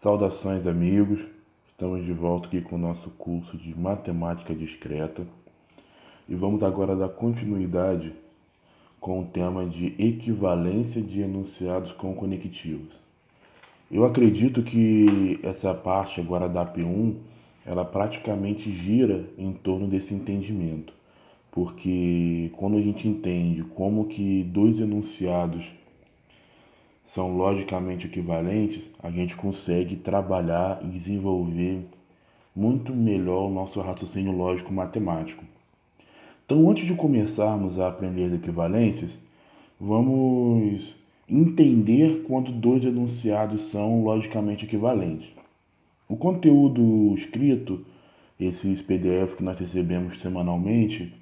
Saudações, amigos. Estamos de volta aqui com o nosso curso de Matemática Discreta e vamos agora dar continuidade com o tema de equivalência de enunciados com conectivos. Eu acredito que essa parte agora da P1, ela praticamente gira em torno desse entendimento, porque quando a gente entende como que dois enunciados são logicamente equivalentes, a gente consegue trabalhar e desenvolver muito melhor o nosso raciocínio lógico matemático. Então, antes de começarmos a aprender as equivalências, vamos entender quando dois enunciados são logicamente equivalentes. O conteúdo escrito, esses PDF que nós recebemos semanalmente,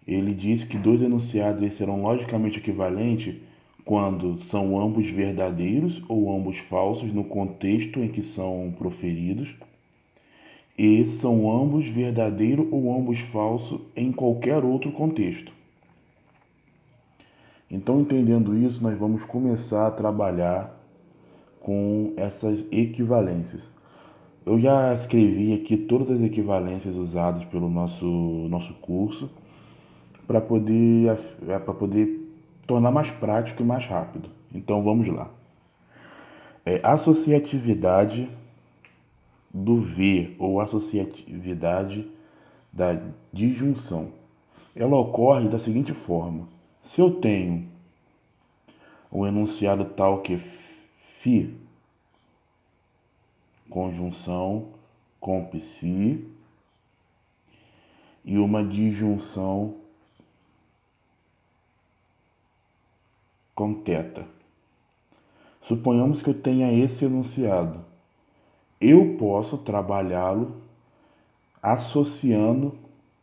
ele diz que dois enunciados eles serão logicamente equivalentes quando são ambos verdadeiros ou ambos falsos no contexto em que são proferidos, e são ambos verdadeiro ou ambos falso em qualquer outro contexto. Então, entendendo isso, nós vamos começar a trabalhar com essas equivalências. Eu já escrevi aqui todas as equivalências usadas pelo nosso curso para poder tornar mais prático e mais rápido. Então vamos lá. Associatividade do V ou associatividade da disjunção. Ela ocorre da seguinte forma: se eu tenho um enunciado tal que φ conjunção com psi e uma disjunção com θ. Suponhamos que eu tenha esse enunciado. Eu posso trabalhá-lo associando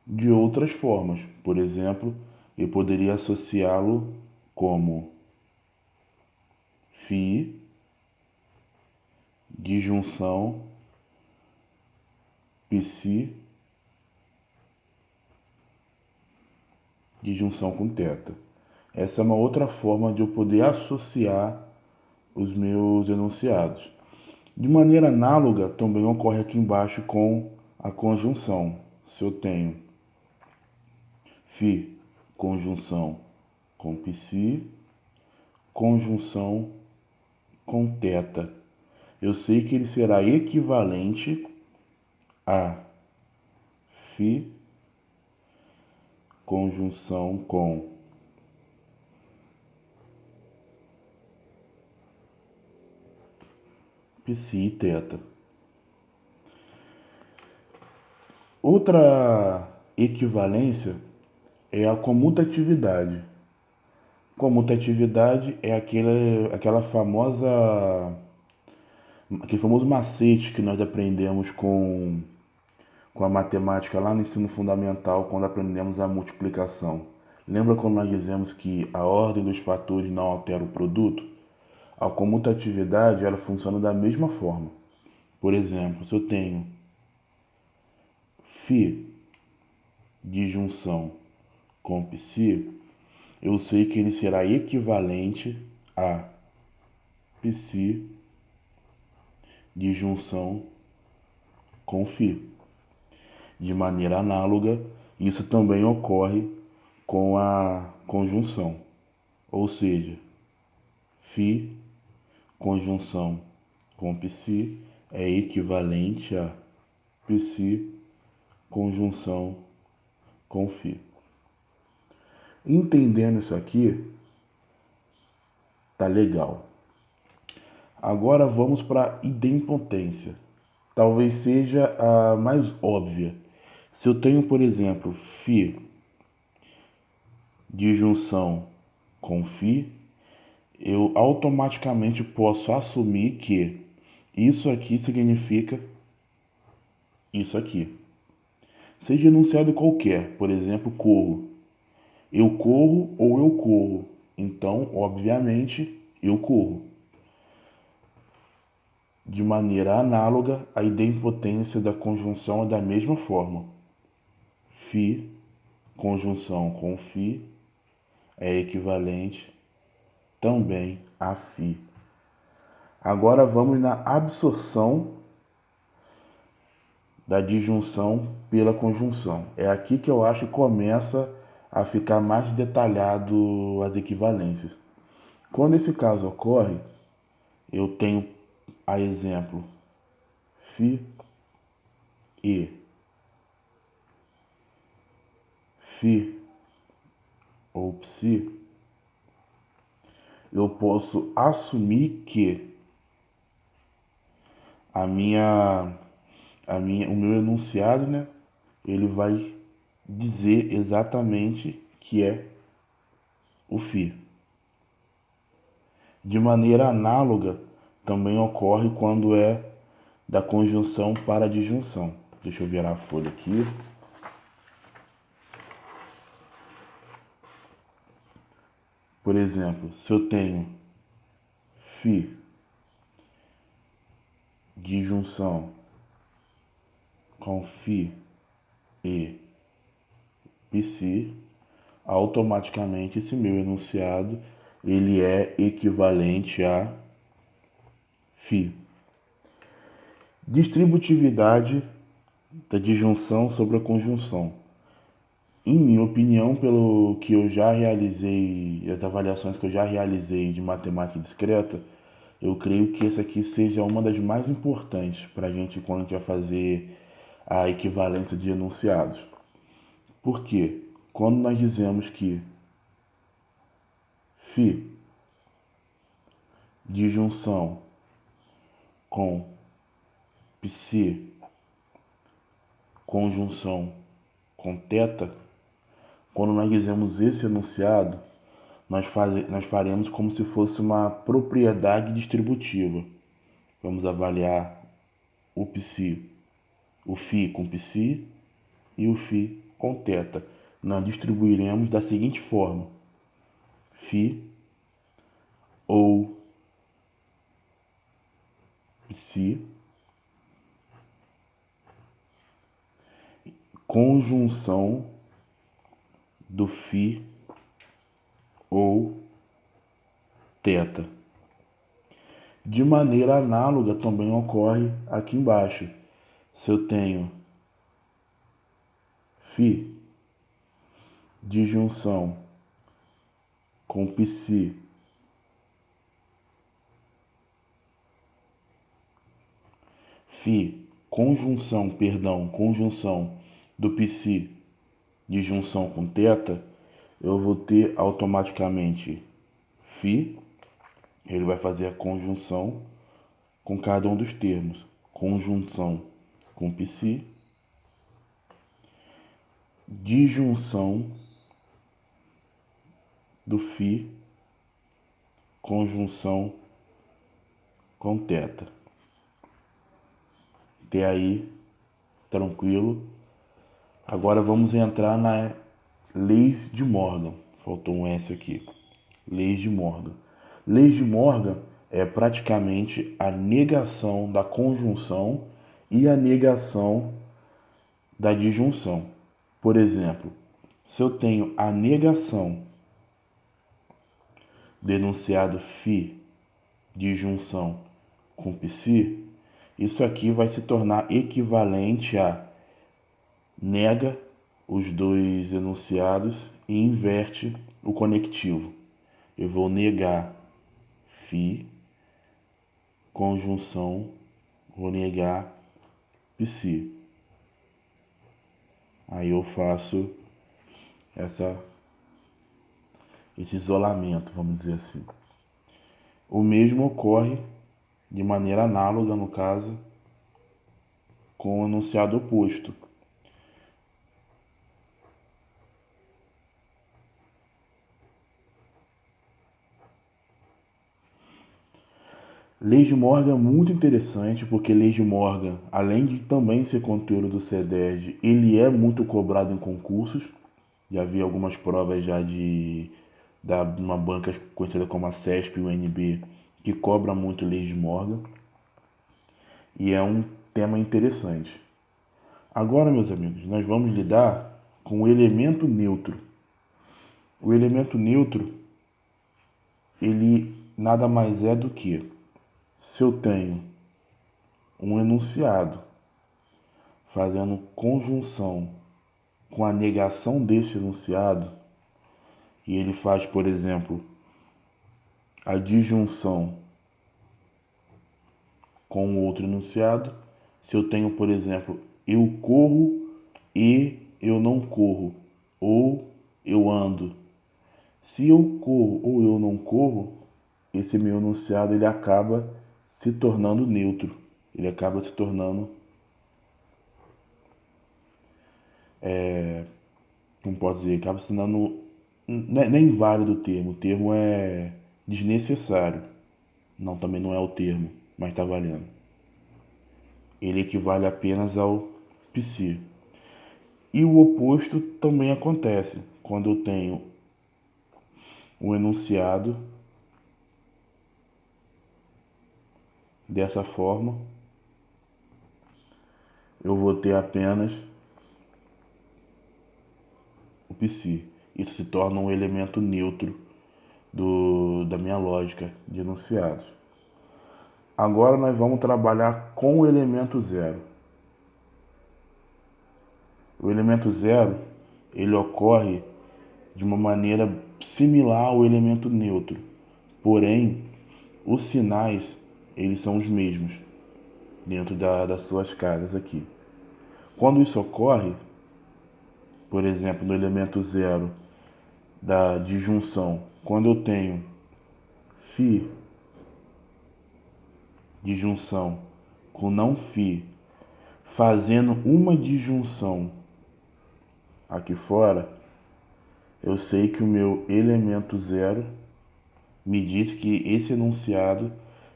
de outras formas. Por exemplo, eu poderia associá-lo como φ disjunção psi disjunção com θ. Essa é uma outra forma de eu poder associar os meus enunciados. De maneira análoga, também ocorre aqui embaixo com a conjunção. Se eu tenho φ conjunção com psi, conjunção com θ, eu sei que ele será equivalente a φ conjunção com psi e θ. Outra equivalência é a comutatividade. Comutatividade é aquele famoso macete que nós aprendemos com a matemática lá no ensino fundamental, quando aprendemos a multiplicação. Lembra quando nós dizemos que a ordem dos fatores não altera o produto? A comutatividade ela funciona da mesma forma. Por exemplo, se eu tenho φ disjunção com psi, eu sei que ele será equivalente a psi disjunção com φ. De maneira análoga, isso também ocorre com a conjunção, ou seja, φ conjunção com psi é equivalente a psi conjunção com φ. Entendendo isso aqui, tá legal. Agora vamos para a idempotência. Talvez seja a mais óbvia. Se eu tenho, por exemplo, φ disjunção com φ, eu automaticamente posso assumir que isso aqui significa isso aqui. Seja enunciado qualquer, por exemplo, corro. Eu corro ou eu corro. Então, obviamente, eu corro. De maneira análoga, a idempotência da conjunção é da mesma forma. Φ conjunção com φ é equivalente também a φ. Agora vamos na absorção da disjunção pela conjunção. É aqui que eu acho que começa a ficar mais detalhado as equivalências. Quando esse caso ocorre, eu tenho a exemplo φ e φ ou psi, eu posso assumir que o meu enunciado, né, ele vai dizer exatamente que é o φ. De maneira análoga, também ocorre quando é da conjunção para a disjunção. Deixa eu virar a folha aqui. Por exemplo, se eu tenho φ disjunção com φ e psi, automaticamente esse meu enunciado ele é equivalente a φ. Distributividade da disjunção sobre a conjunção. Em minha opinião, pelo que eu já realizei, as avaliações que eu já realizei de matemática discreta, eu creio que essa aqui seja uma das mais importantes para a gente quando a gente vai fazer a equivalência de enunciados. Por quê? Quando nós dizemos que φ disjunção com psi conjunção com θ, quando nós dizemos esse enunciado, nós faremos como se fosse uma propriedade distributiva. Vamos avaliar o psi, o φ com psi e o φ com θ. Nós distribuiremos da seguinte forma: φ ou psi conjunção do φ ou θ. De maneira análoga também ocorre aqui embaixo. Se eu tenho φ disjunção com psi conjunção do psi disjunção com θ, eu vou ter automaticamente φ, ele vai fazer a conjunção com cada um dos termos. Conjunção com psi, disjunção do φ, conjunção com θ. Até aí, tranquilo. Agora vamos entrar na leis de Morgan. Faltou um S aqui. Leis de Morgan. Leis de Morgan é praticamente a negação da conjunção e a negação da disjunção. Por exemplo, se eu tenho a negação do enunciado φ disjunção com psi, isso aqui vai se tornar equivalente a nega os dois enunciados e inverte o conectivo. Eu vou negar φ, conjunção, vou negar psi. Aí eu faço esse isolamento, vamos dizer assim. O mesmo ocorre de maneira análoga, no caso, com o enunciado oposto. Leis de Morgan é muito interessante, porque Leis de Morgan, além de também ser conteúdo do CEDERJ, ele é muito cobrado em concursos. Já vi algumas provas já de uma banca conhecida como a CESP e o UNB, que cobra muito Leis de Morgan. E é um tema interessante. Agora, meus amigos, nós vamos lidar com o elemento neutro. O elemento neutro, ele nada mais é do que, Se eu tenho um enunciado fazendo conjunção com a negação deste enunciado, e ele faz, por exemplo, a disjunção com outro enunciado, se eu tenho, por exemplo, eu corro e eu não corro, ou eu ando. Se eu corro ou eu não corro, esse meu enunciado ele acaba se tornando neutro. Ele acaba se tornando, como posso dizer, acaba se tornando nem válido o termo. O termo é desnecessário. Não, também não é o termo, mas está valendo. Ele equivale apenas ao psi. E o oposto também acontece quando eu tenho um enunciado dessa forma, eu vou ter apenas o psi. Isso se torna um elemento neutro da minha lógica de enunciados. Agora nós vamos trabalhar com o elemento zero. O elemento zero, ele ocorre de uma maneira similar ao elemento neutro, porém, os sinais, eles são os mesmos dentro das suas casas aqui. Quando isso ocorre, por exemplo, no elemento zero da disjunção, quando eu tenho φ disjunção com não φ, fazendo uma disjunção aqui fora, eu sei que o meu elemento zero me diz que esse enunciado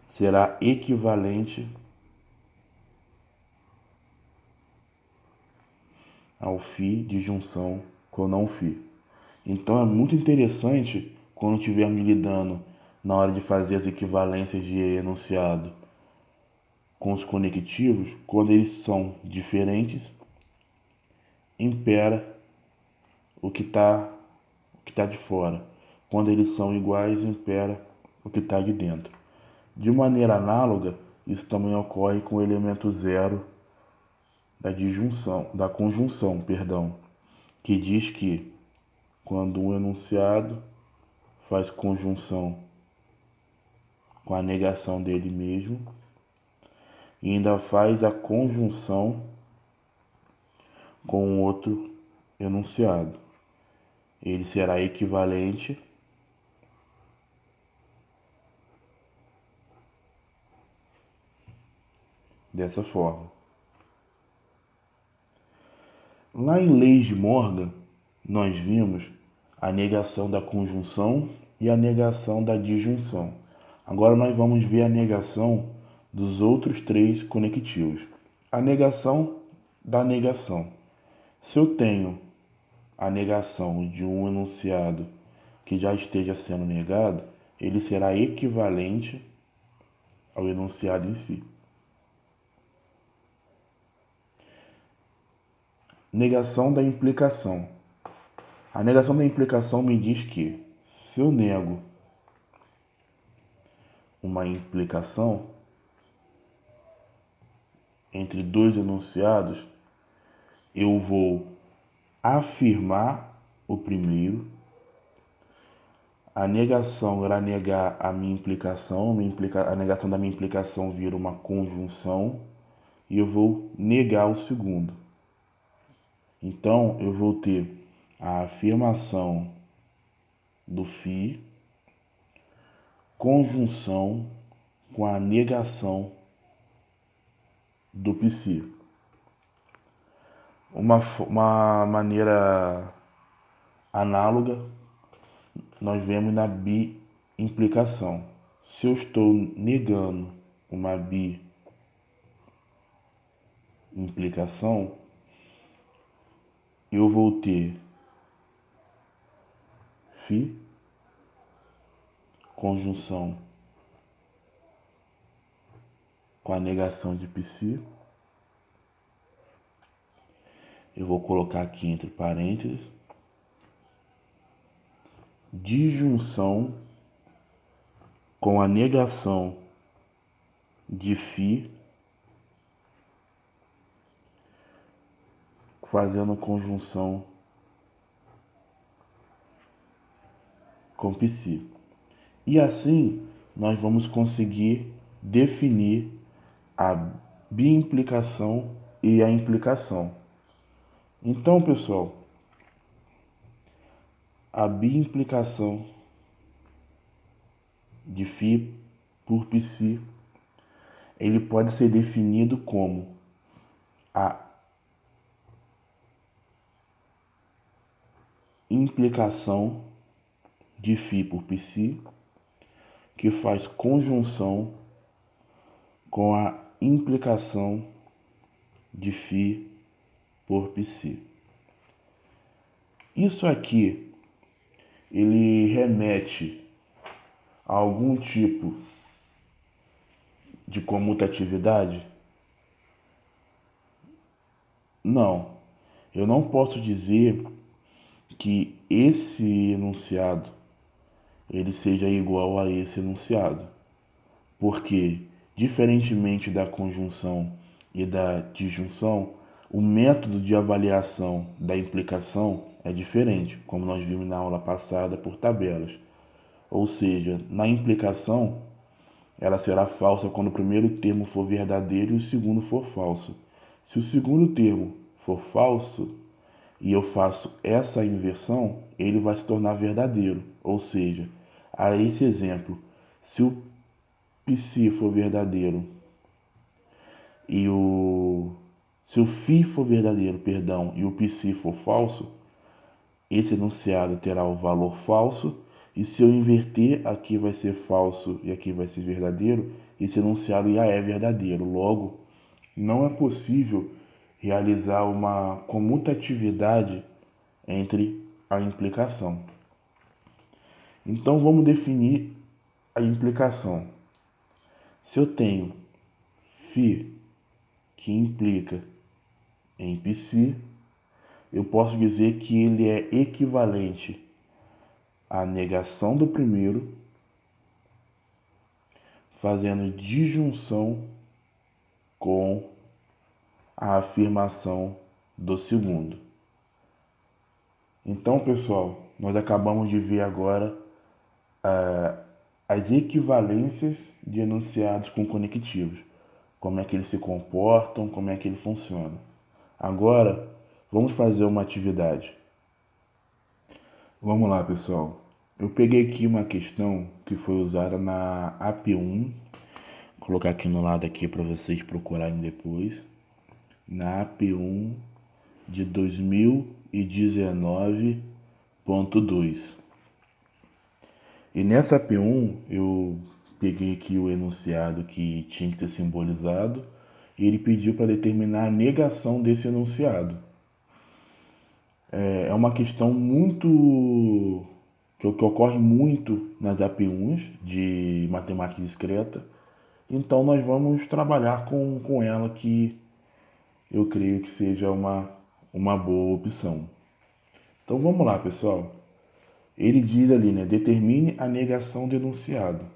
será equivalente ao φ disjunção com não φ. Então é muito interessante quando estivermos lidando na hora de fazer as equivalências de enunciado com os conectivos, quando eles são diferentes, impera o que tá de fora. Quando eles são iguais, impera o que está de dentro. De maneira análoga, isso também ocorre com o elemento zero da conjunção, perdão, que diz que quando um enunciado faz conjunção com a negação dele mesmo e ainda faz a conjunção com outro enunciado, ele será equivalente dessa forma. Lá em Leis de Morgan, nós vimos a negação da conjunção e a negação da disjunção. Agora nós vamos ver a negação dos outros três conectivos. A negação da negação. Se eu tenho a negação de um enunciado que já esteja sendo negado, ele será equivalente ao enunciado em si. Negação da implicação. A negação da implicação me diz que, se eu nego uma implicação entre dois enunciados, eu vou afirmar o primeiro, a negação irá negar a minha implicação, a negação da minha implicação vira uma conjunção, e eu vou negar o segundo. Então, eu vou ter a afirmação do φ, conjunção com a negação do psi. Uma maneira análoga nós vemos na bi-implicação. Se eu estou negando uma bi-implicação, eu vou ter φ, conjunção com a negação de psi. Eu vou colocar aqui entre parênteses, disjunção com a negação de φ fazendo conjunção com psi. E assim nós vamos conseguir definir a biimplicação e a implicação. Então, pessoal, a biimplicação de φ por psi, ele pode ser definido como a implicação de φ por psi que faz conjunção com a implicação de φ por psi. Isso aqui, ele remete a algum tipo de comutatividade? Não. Eu não posso dizer que esse enunciado ele seja igual a esse enunciado, porque, diferentemente da conjunção e da disjunção, o método de avaliação da implicação é diferente, como nós vimos na aula passada por tabelas. Ou seja, na implicação, ela será falsa quando o primeiro termo for verdadeiro e o segundo for falso. Se o segundo termo for falso e eu faço essa inversão, ele vai se tornar verdadeiro. Ou seja, a esse exemplo, se o psi for verdadeiro e se o φ for verdadeiro, perdão, e o psi for falso, esse enunciado terá o valor falso, e se eu inverter, aqui vai ser falso e aqui vai ser verdadeiro, esse enunciado já é verdadeiro. Logo, não é possível realizar uma comutatividade entre a implicação. Então vamos definir a implicação. Se eu tenho φ que implica em psi, eu posso dizer que ele é equivalente à negação do primeiro, fazendo disjunção com a afirmação do segundo. Então, pessoal, nós acabamos de ver agora as equivalências de enunciados com conectivos, como é que eles se comportam, como é que ele funciona. Agora, vamos fazer uma atividade. Vamos lá, pessoal. Eu peguei aqui uma questão que foi usada na AP1, vou colocar aqui no lado aqui para vocês procurarem depois, na AP1 de 2019.2. E nessa AP1 eu peguei aqui o enunciado que tinha que ser simbolizado e ele pediu para determinar a negação desse enunciado. É uma questão muito que ocorre muito nas AP1s de matemática discreta. Então nós vamos trabalhar com ela, que eu creio que seja uma boa opção. Então vamos lá, pessoal. Ele diz ali, né? Determine a negação do enunciado.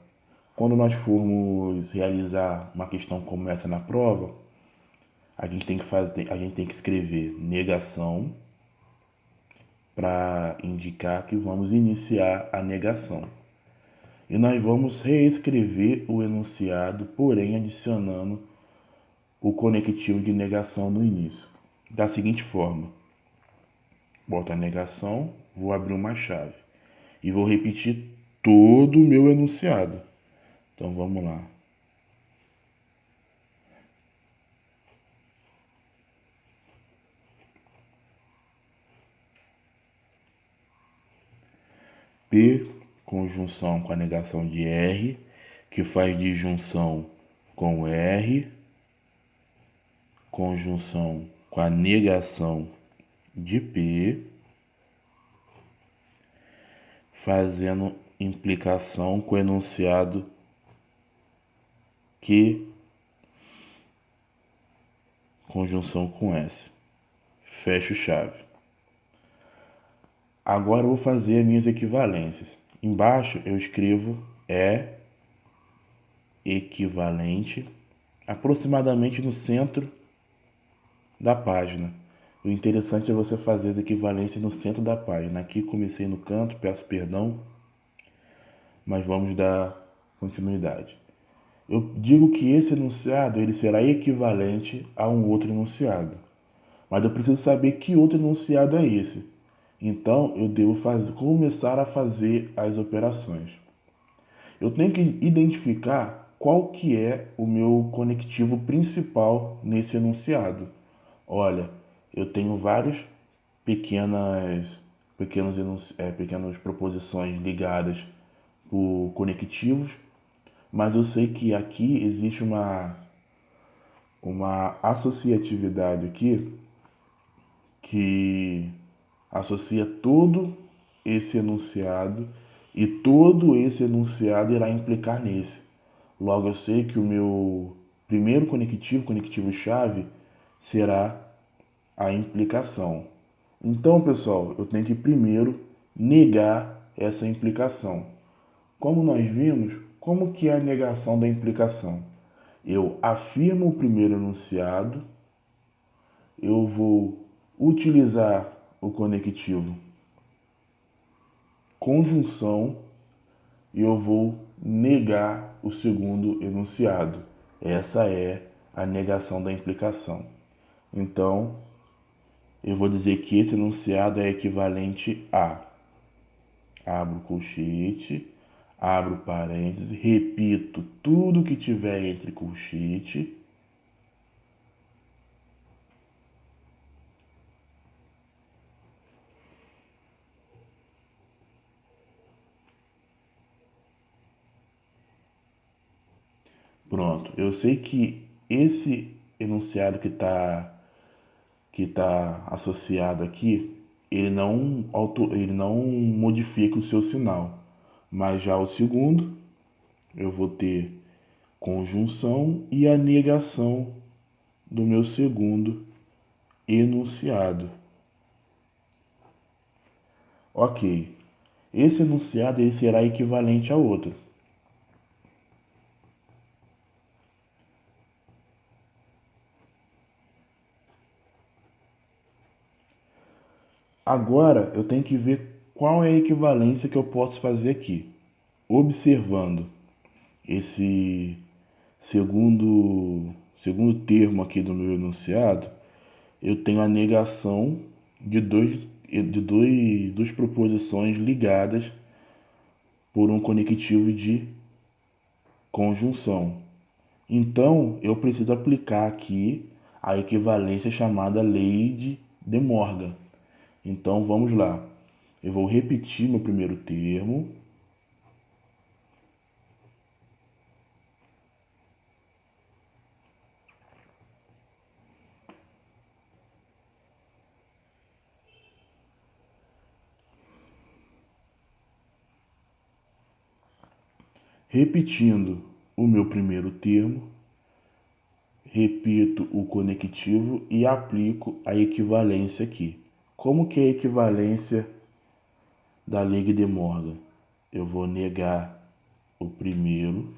Quando nós formos realizar uma questão como essa na prova, a gente tem que escrever negação para indicar que vamos iniciar a negação. E nós vamos reescrever o enunciado, porém adicionando o conectivo de negação no início. Da seguinte forma: boto a negação, vou abrir uma chave e vou repetir todo o meu enunciado. Então vamos lá. P, conjunção com a negação de R, que faz disjunção com R, conjunção com a negação de P, fazendo implicação com o enunciado Q, conjunção com S. Fecho chave. Agora eu vou fazer as minhas equivalências. Embaixo eu escrevo E equivalente aproximadamente no centro da página. O interessante é você fazer as equivalências no centro da página. Aqui comecei no canto, peço perdão, mas vamos dar continuidade. Eu digo que esse enunciado ele será equivalente a um outro enunciado, mas eu preciso saber que outro enunciado é esse. Então eu devo começar a fazer as operações. Eu tenho que identificar qual que é o meu conectivo principal nesse enunciado. Olha, eu tenho várias pequenas proposições ligadas por conectivos, mas eu sei que aqui existe uma associatividade aqui que associa todo esse enunciado e todo esse enunciado irá implicar nesse. Logo, eu sei que o meu primeiro conectivo-chave, será a implicação. Então, pessoal, eu tenho que primeiro negar essa implicação. Como nós vimos, como que é a negação da implicação? Eu afirmo o primeiro enunciado, eu vou utilizar o conectivo conjunção e eu vou negar o segundo enunciado. Essa é a negação da implicação. Então, eu vou dizer que esse enunciado é equivalente a, abro colchete, abro parênteses, repito tudo que tiver entre colchete, pronto. Eu sei que esse enunciado que tá associado aqui, ele não modifica o seu sinal. Mas já o segundo, eu vou ter conjunção e a negação do meu segundo enunciado. Ok. Esse enunciado ele será equivalente ao outro. Agora eu tenho que ver qual é a equivalência que eu posso fazer aqui. Observando esse segundo termo aqui do meu enunciado, eu tenho a negação de duas proposições ligadas por um conectivo de conjunção. Então, eu preciso aplicar aqui a equivalência chamada lei de Morgan. Então, vamos lá. Eu vou repetir meu primeiro termo. Repetindo o meu primeiro termo, repito o conectivo e aplico a equivalência aqui. Como que é a equivalência da lei de Morgan? Eu vou negar o primeiro,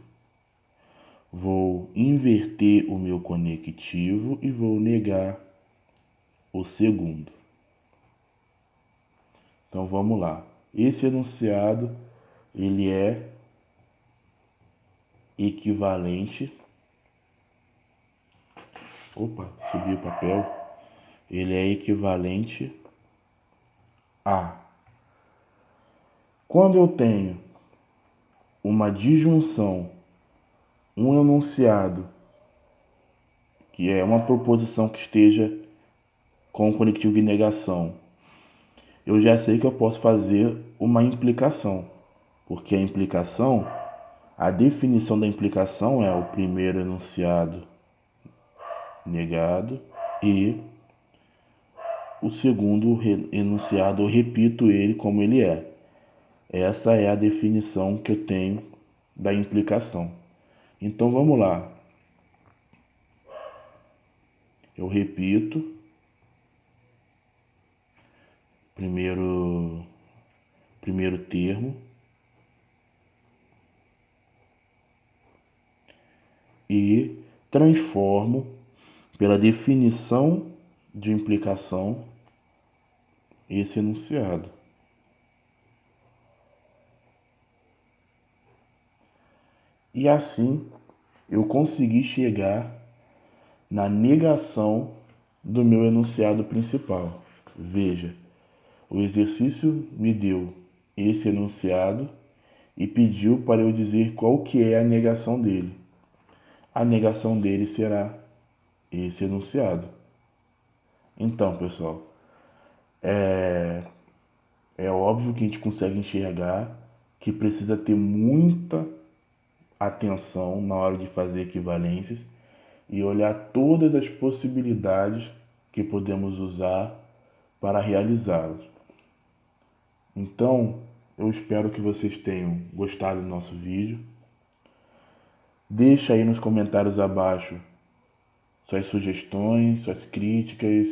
vou inverter o meu conectivo e vou negar o segundo. Então vamos lá. Esse enunciado ele é equivalente. Opa, subi o papel. Ele é equivalente a. Quando eu tenho uma disjunção, um enunciado, que é uma proposição que esteja com o conectivo de negação, eu já sei que eu posso fazer uma implicação, porque a definição da implicação é o primeiro enunciado negado e o segundo enunciado, eu repito ele como ele é. Essa é a definição que eu tenho da implicação. Então vamos lá. Eu repito. Primeiro termo. E transformo pela definição de implicação esse enunciado. E assim eu consegui chegar na negação do meu enunciado principal. Veja, o exercício me deu esse enunciado e pediu para eu dizer qual que é a negação dele. A negação dele será esse enunciado. Então, pessoal, é óbvio que a gente consegue enxergar que precisa ter muita atenção na hora de fazer equivalências e olhar todas as possibilidades que podemos usar para realizá-las. Então, eu espero que vocês tenham gostado do nosso vídeo. Deixa aí nos comentários abaixo suas sugestões, suas críticas.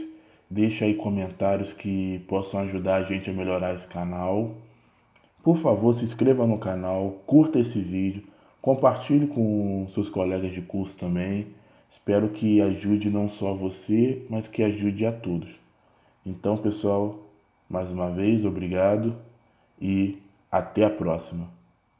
Deixa aí comentários que possam ajudar a gente a melhorar esse canal. Por favor, se inscreva no canal, curta esse vídeo, compartilhe com seus colegas de curso também. Espero que ajude não só você, mas que ajude a todos. Então, pessoal, mais uma vez, obrigado e até a próxima.